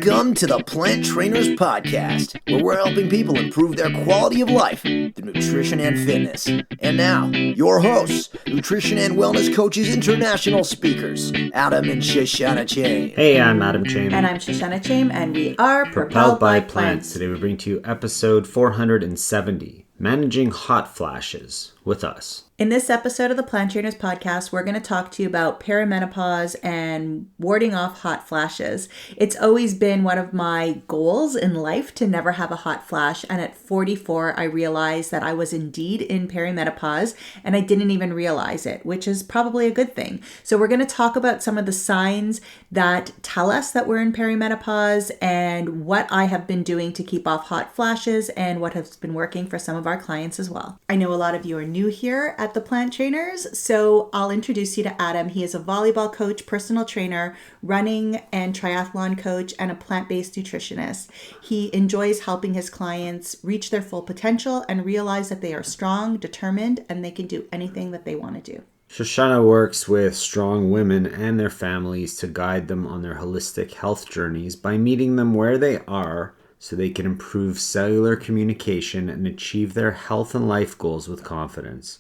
Welcome to the Plant Trainers Podcast, where we're helping people improve their quality of life through nutrition and fitness. And now, your hosts, nutrition and wellness coaches, international speakers, Adam and Shoshana Chaim. Hey, I'm Adam Chaim. And I'm Shoshana Chaim, and we are Propelled by Plants. Today we bring to you episode 470, Managing Hot Flashes, with us. In this episode of the Plant Trainers Podcast, we're going to talk to you about perimenopause and warding off hot flashes. It's always been one of my goals in life to never have a hot flash. And at 44, I realized that I was indeed in perimenopause and I didn't even realize it, which is probably a good thing. So we're going to talk about some of the signs that tell us that we're in perimenopause and what I have been doing to keep off hot flashes and what has been working for some of our clients as well. I know a lot of you are new here at the Plant Trainers, so I'll introduce you to Adam. He is a volleyball coach, personal trainer, running and triathlon coach, and a plant-based nutritionist. He enjoys helping his clients reach their full potential and realize that they are strong, determined, and they can do anything that they want to do. Shoshana works with strong women and their families to guide them on their holistic health journeys by meeting them where they are so they can improve cellular communication and achieve their health and life goals with confidence.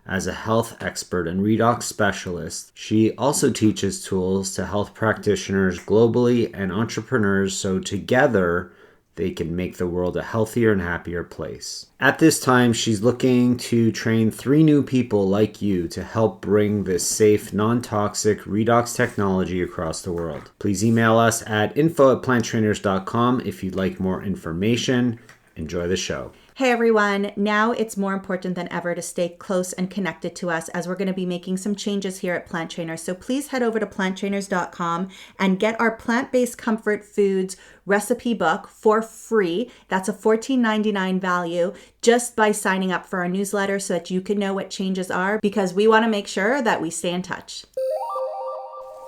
As a health expert and Redox Specialist, she also teaches tools to health practitioners globally and entrepreneurs so together they can make the world a healthier and happier place. At this time, she's looking to train 3 new people like you to help bring this safe, non-toxic Redox technology across the world. Please email us at info@planttrainers.com if you'd like more information. Enjoy the show. Hey everyone, now it's more important than ever to stay close and connected to us as we're going to be making some changes here at Plant Trainers. So please head over to planttrainers.com and get our plant-based comfort foods recipe book for free. That's a $14.99 value just by signing up for our newsletter so that you can know what changes are, because we want to make sure that we stay in touch.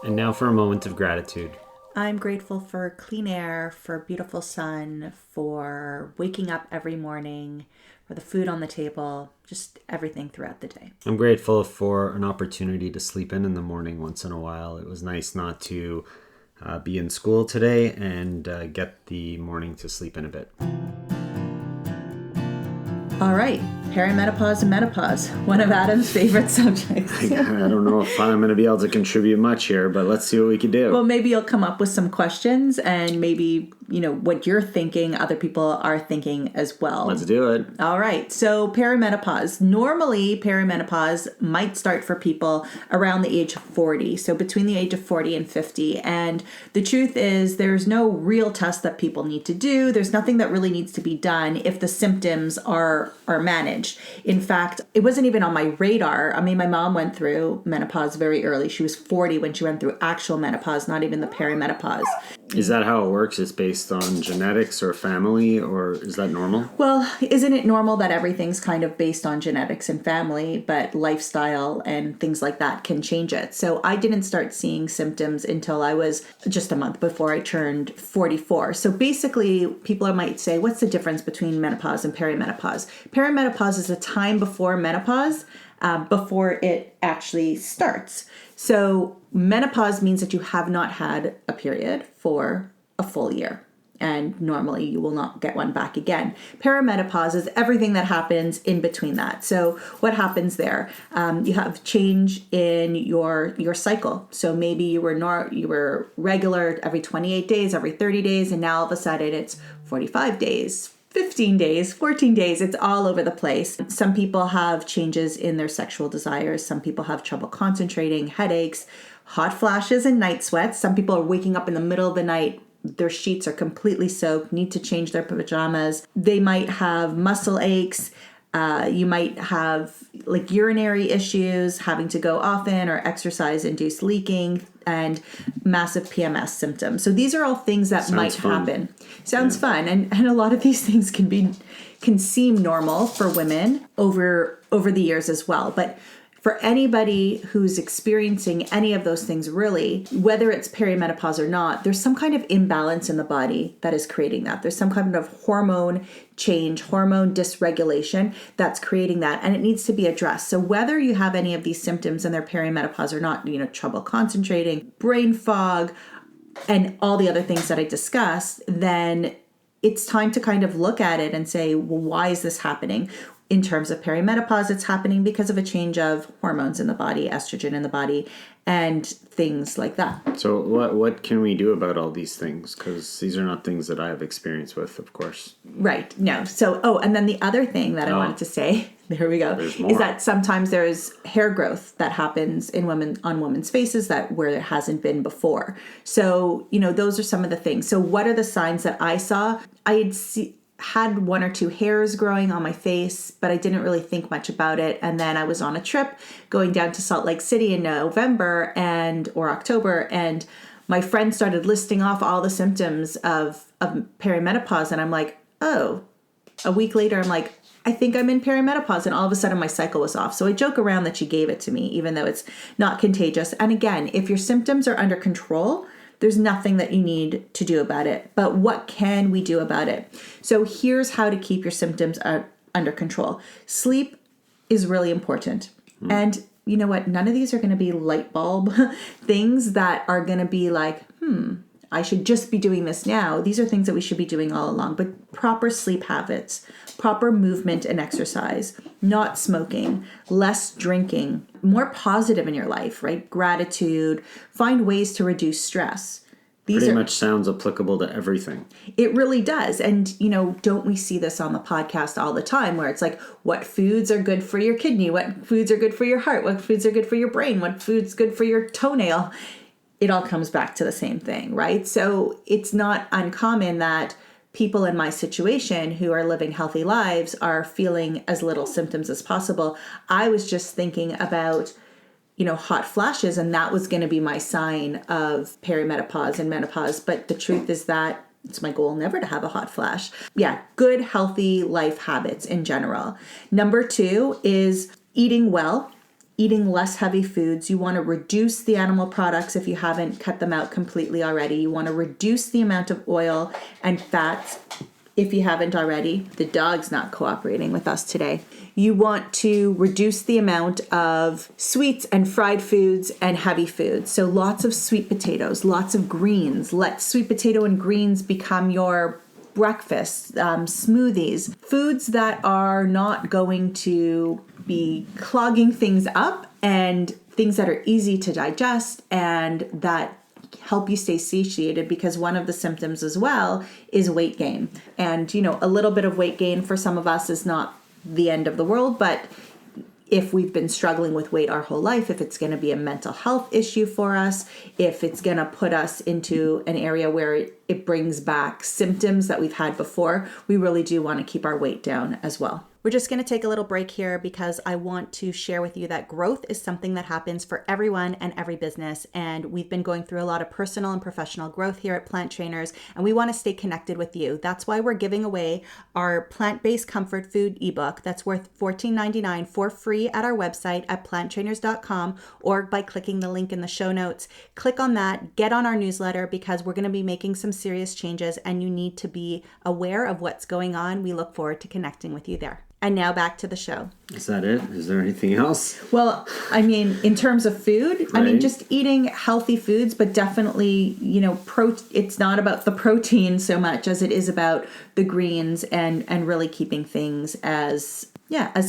And now for a moment of gratitude. I'm grateful for clean air, for beautiful sun, for waking up every morning, for the food on the table, just everything throughout the day. I'm grateful for an opportunity to sleep in the morning once in a while. It was nice not to be in school today and get the morning to sleep in a bit. All right, perimenopause and menopause, one of Adam's favorite subjects. I don't know if I'm going to be able to contribute much here, but let's see what we can do. Well, maybe you'll come up with some questions and maybe, what you're thinking, other people are thinking as well. Let's do it. All right. So perimenopause. Normally, perimenopause might start for people around the age of 40. So between the age of 40 and 50. And the truth is there's no real test that people need to do. There's nothing that really needs to be done if the symptoms are managed. In fact, it wasn't even on my radar. I mean, my mom went through menopause very early. She was 40 when she went through actual menopause, not even the perimenopause. Is that how it works? It's based on genetics or family, or is that normal? Well, isn't it normal that everything's kind of based on genetics and family, but lifestyle and things like that can change it? So I didn't start seeing symptoms until I was just a month before I turned 44. So basically, people might say, what's the difference between menopause and perimenopause? Perimenopause is a time before menopause, before it actually starts. So menopause means that you have not had a period for a full year. And normally you will not get one back again. Perimenopause is everything that happens in between that. So what happens there? You have change in your cycle. So maybe you were regular every 28 days, every 30 days, and now all of a sudden it's 45 days, 15 days, 14 days. It's all over the place. Some people have changes in their sexual desires. Some people have trouble concentrating, headaches, hot flashes, and night sweats. Some people are waking up in the middle of the night. Their sheets are completely soaked, need to change their pajamas. They might have muscle aches. You might have like urinary issues, having to go often, or exercise-induced leaking, and massive PMS symptoms. So these are all things that might happen. Sounds fun. And a lot of these things can seem normal for women over the years as well. But for anybody who's experiencing any of those things, really, whether it's perimenopause or not, there's some kind of imbalance in the body that is creating that. There's some kind of hormone change, hormone dysregulation that's creating that, and it needs to be addressed. So whether you have any of these symptoms in their perimenopause or not, trouble concentrating, brain fog, and all the other things that I discussed, then it's time to kind of look at it and say, well, why is this happening? In terms of perimenopause, it's happening because of a change of hormones in the body, estrogen in the body, and things like that. So what can we do about all these things? Because these are not things that I have experience with, of course. Right. No. So, and then the other thing that I wanted to say, there we go, is that sometimes there's hair growth that happens in women on women's faces where it hasn't been before. So, those are some of the things. So what are the signs that I saw? I had 1 or 2 hairs growing on my face, but I didn't really think much about it. And then I was on a trip going down to Salt Lake City in November or October, and my friend started listing off all the symptoms of perimenopause, and I'm like, oh, a week later, I'm like, I think I'm in perimenopause, and all of a sudden my cycle was off. So I joke around that she gave it to me, even though it's not contagious. And again, if your symptoms are under control, there's nothing that you need to do about it. But what can we do about it? So here's how to keep your symptoms under control. Sleep is really important. And you know what? None of these are going to be light bulb things that are going to be like, I should just be doing this now. These are things that we should be doing all along. But proper sleep habits, proper movement and exercise, not smoking, less drinking, more positive in your life, right? Gratitude, find ways to reduce stress. These pretty much sounds applicable to everything. It really does. And, don't we see this on the podcast all the time where it's like, what foods are good for your kidney? What foods are good for your heart? What foods are good for your brain? What foods good for your toenail? It all comes back to the same thing, right? So it's not uncommon that people in my situation who are living healthy lives are feeling as little symptoms as possible. I was just thinking about, hot flashes, and that was going to be my sign of perimenopause and menopause. But the truth is that it's my goal never to have a hot flash. Yeah, good, healthy life habits in general. Number 2 is eating well. Eating less heavy foods. You want to reduce the animal products if you haven't cut them out completely already. You want to reduce the amount of oil and fats if you haven't already. The dog's not cooperating with us today. You want to reduce the amount of sweets and fried foods and heavy foods. So lots of sweet potatoes, lots of greens. Let sweet potato and greens become your breakfast, smoothies, foods that are not going to be clogging things up, and things that are easy to digest and that help you stay satiated, because one of the symptoms as well is weight gain. And, a little bit of weight gain for some of us is not the end of the world, but if we've been struggling with weight our whole life, if it's going to be a mental health issue for us, if it's going to put us into an area where it brings back symptoms that we've had before, we really do want to keep our weight down as well. We're just going to take a little break here because I want to share with you that growth is something that happens for everyone and every business. And we've been going through a lot of personal and professional growth here at Plant Trainers, and we want to stay connected with you. That's why we're giving away our plant-based comfort food ebook that's worth $14.99 for free at our website at planttrainers.com, or by clicking the link in the show notes. Click on that, get on our newsletter, because we're going to be making some serious changes and you need to be aware of what's going on. We look forward to connecting with you there. And now back to the show. Is that it? Is there anything else? Well, in terms of food, right. Just eating healthy foods, but definitely, it's not about the protein so much as it is about the greens and really keeping things as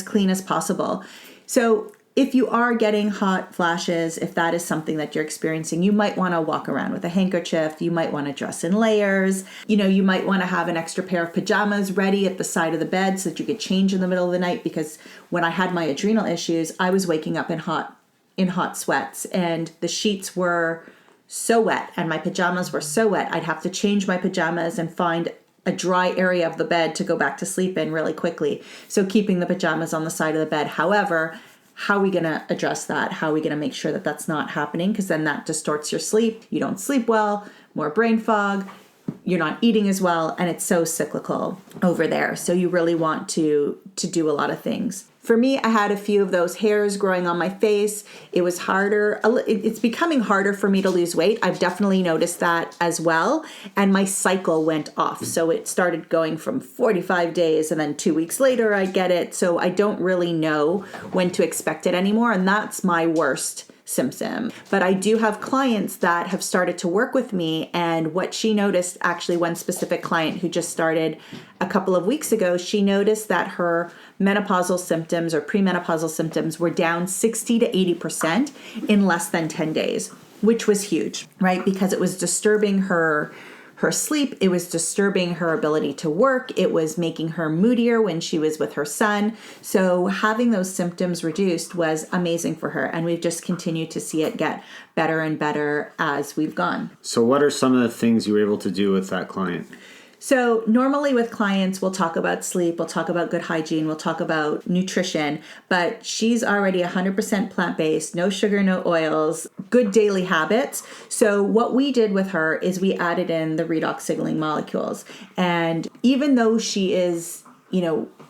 clean as possible. So if you are getting hot flashes, if that is something that you're experiencing, you might want to walk around with a handkerchief. You might want to dress in layers. You might want to have an extra pair of pajamas ready at the side of the bed so that you could change in the middle of the night. Because when I had my adrenal issues, I was waking up in hot sweats, and the sheets were so wet and my pajamas were so wet. I'd have to change my pajamas and find a dry area of the bed to go back to sleep in really quickly. So keeping the pajamas on the side of the bed. However, how are we going to address that? How are we going to make sure that that's not happening? Because then that distorts your sleep. You don't sleep well, more brain fog, you're not eating as well, and it's so cyclical over there. So you really want to do a lot of things. For me, I had a few of those hairs growing on my face. It was harder. It's becoming harder for me to lose weight. I've definitely noticed that as well. And my cycle went off. So it started going from 45 days, and then 2 weeks later, I get it. So I don't really know when to expect it anymore. And that's my worst symptom. But I do have clients that have started to work with me, and what she noticed, actually one specific client who just started a couple of weeks ago, she noticed that her menopausal symptoms or premenopausal symptoms were down 60 to 80% in less than 10 days, which was huge, right? Because it was disturbing her sleep. It was disturbing her ability to work. It was making her moodier when she was with her son. So having those symptoms reduced was amazing for her. And we've just continued to see it get better and better as we've gone. So what are some of the things you were able to do with that client? So normally with clients, we'll talk about sleep, we'll talk about good hygiene, we'll talk about nutrition, but she's already 100% plant-based, no sugar, no oils, good daily habits. So what we did with her is we added in the redox signaling molecules. And even though she is,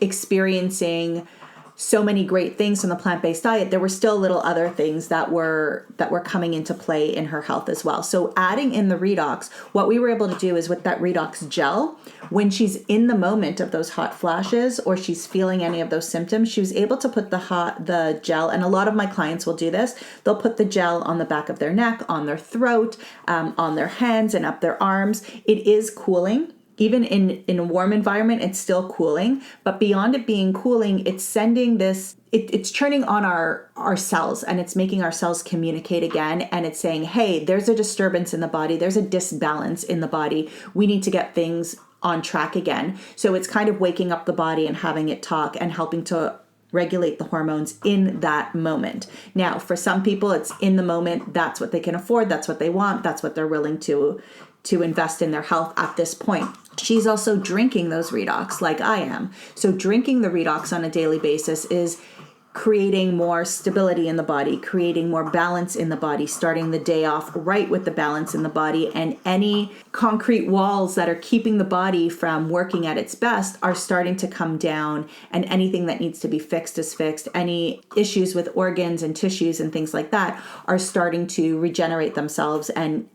experiencing so many great things from the plant-based diet, there were still little other things that were coming into play in her health as well. So adding in the redox, what we were able to do is with that redox gel, when she's in the moment of those hot flashes or she's feeling any of those symptoms, she was able to put the gel, and a lot of my clients will do this, they'll put the gel on the back of their neck, on their throat, on their hands and up their arms. It is cooling. Even in a warm environment, it's still cooling. But beyond it being cooling, it's sending this, it's turning on our cells, and it's making our cells communicate again. And it's saying, hey, there's a disturbance in the body. There's a disbalance in the body. We need to get things on track again. So it's kind of waking up the body and having it talk and helping to regulate the hormones in that moment. Now, for some people, it's in the moment. That's what they can afford. That's what they want. That's what they're willing to invest in their health at this point. She's also drinking those redox like I am. So drinking the redox on a daily basis is creating more stability in the body, creating more balance in the body, starting the day off right with the balance in the body, and any concrete walls that are keeping the body from working at its best are starting to come down, and anything that needs to be fixed is fixed. Any issues with organs and tissues and things like that are starting to regenerate themselves and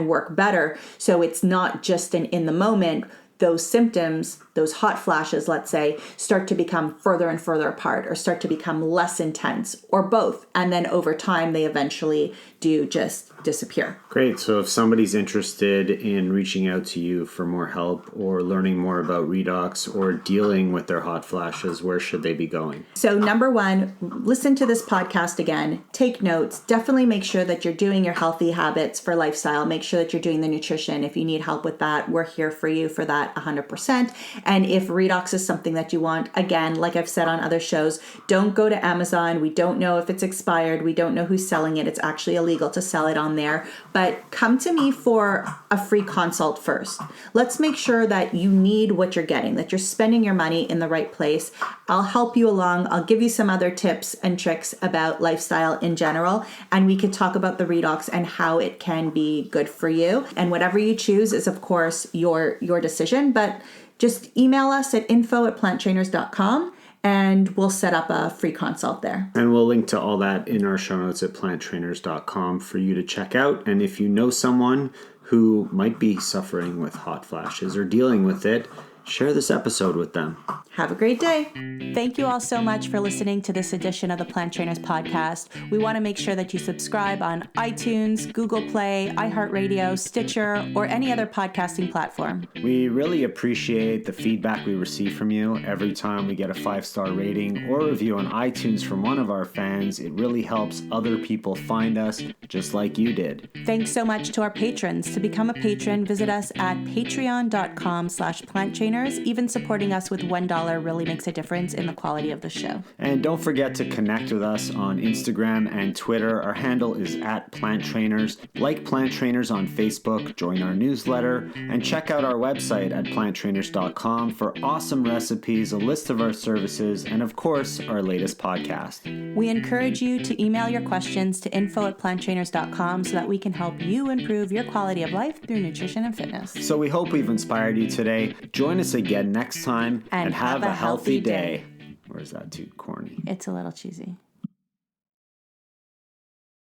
work better. So it's not just in the moment. Those symptoms, those hot flashes, let's say, start to become further and further apart or start to become less intense, or both. And then over time, they eventually do just disappear. Great. So if somebody's interested in reaching out to you for more help or learning more about redox or dealing with their hot flashes, where should they be going? So number one, listen to this podcast again, take notes, definitely make sure that you're doing your healthy habits for lifestyle, make sure that you're doing the nutrition. If you need help with that, we're here for you for that 100%. And if redox is something that you want, again, like I've said on other shows, don't go to Amazon. We don't know if it's expired. We don't know who's selling it. It's actually illegal to sell it on there, but come to me for a free consult first. Let's make sure that you need what you're getting, that you're spending your money in the right place. I'll help you along. I'll give you some other tips and tricks about lifestyle in general, and we could talk about the redox and how it can be good for you. And whatever you choose is, of course, your decision, but just email us at info@planttrainers.com. and we'll set up a free consult there. And we'll link to all that in our show notes at planttrainers.com for you to check out. And if you know someone who might be suffering with hot flashes or dealing with it, share this episode with them. Have a great day. Thank you all so much for listening to this edition of the Plant Trainers Podcast. We want to make sure that you subscribe on iTunes, Google Play, iHeartRadio, Stitcher, or any other podcasting platform. We really appreciate the feedback we receive from you. Every time we get a 5-star rating or review on iTunes from one of our fans, it really helps other people find us, just like you did. Thanks so much to our patrons. To become a patron, visit us at patreon.com/planttrainers. Even supporting us with $1 really makes a difference in the quality of the show. And don't forget to connect with us on Instagram and Twitter. Our handle is @PlantTrainers. Like Plant Trainers on Facebook, join our newsletter, and check out our website at planttrainers.com for awesome recipes, a list of our services, and of course, our latest podcast. We encourage you to email your questions to info@planttrainers.com so that we can help you improve your quality of life through nutrition and fitness. So we hope we've inspired you today. Join us again next time and have a healthy day. Or is that too corny? It's a little cheesy.